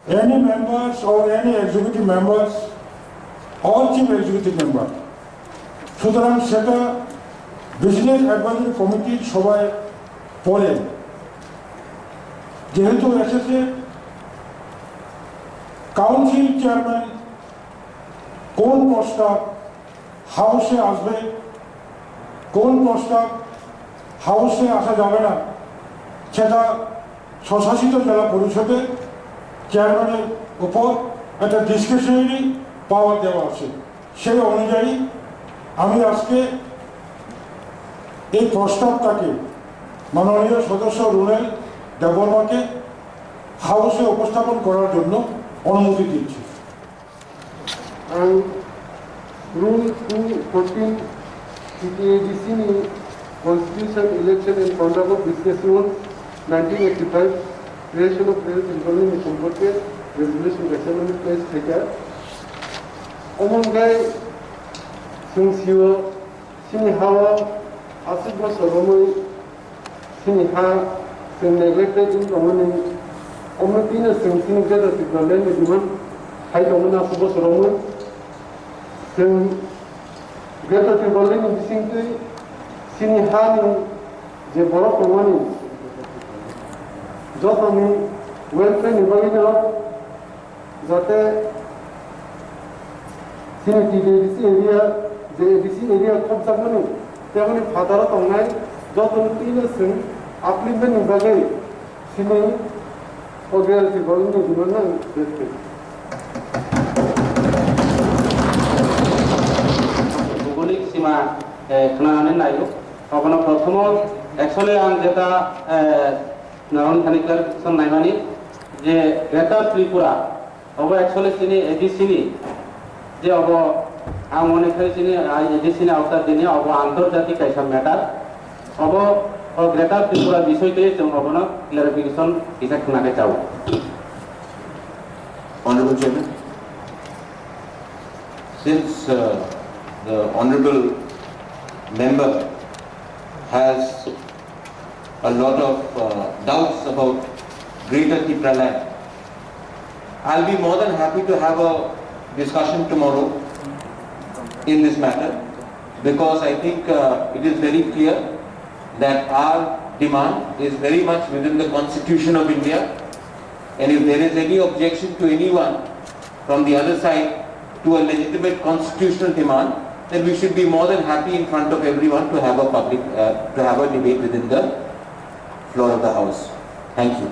any members or any executive members or chief executive member. সুতরাং সেটা business advisory কমিটির সবাই পড়ে যেহেতু এসেছে কাউন্সিল চেয়ারম্যান কোন প্রস্তাব হাউসে আসবে কোন প্রস্তাব হাউসে আসা যাবে না সেটা স্বশাসিত জেলা পরিষদের চেয়ারম্যানের উপর একটা ডিসক্রিশনারি পাওয়ার দেওয়া আছে সেই অনুযায়ী আমি আজকে এই প্রস্তাবটাকে মাননীয় সদস্য রুনেল দেববর্মাকে হাউসে উপস্থাপন করার জন্য অনুমতি দিচ্ছি। Rule 214 CTADC Constitution Election and Conduct of Business Rules 1985 Creation of Players Involving in সম্পর্কে Resolution Examine Place থেকে অমঙ্গাই সিংসিও সিনিহাওয়া আসিফ বছরমই সিনিহা जों नेग्लेक्टेड इन दंमोन अमृतिनो जों सिनि गेजेर सिग्नलेन दिमोन हाय दंमोन आसु बोसोरावमोन जों गेजेर सिग्नलेन बिसिंथि सिनि हानि जे बर' दंमोन जतनि वेलफेयर निबागिनो जाते सिनि टिडिसि एरिया जे डिसि एरिया खम जागोन तेमनि फादार दंनाय जतनि तिनो जों Applicant bagai sini ogal si bolong ni dimana dete. Bukulik sima kenalan nayo. Apana pertama actually ang jeta naon kanikar son naimani je Greater Tripura. Obo actually sini edi sini je obo ang mone kari sini edi sini outside dini obo antarjati kaisa matter. Obo और greater Tripura विषय के जों अपना clarification इसे करना के चाहूँ। Honorable Chairman, since the honorable member has a lot of doubts about Greater Tripura land, I'll be more than happy to have a discussion tomorrow in this matter, because I think it is very clear that our demand is very much within the Constitution of India, and if there is any objection to anyone from the other side to a legitimate constitutional demand, then we should be more than happy in front of everyone to have a public, to have a debate within the floor of the House. Thank you.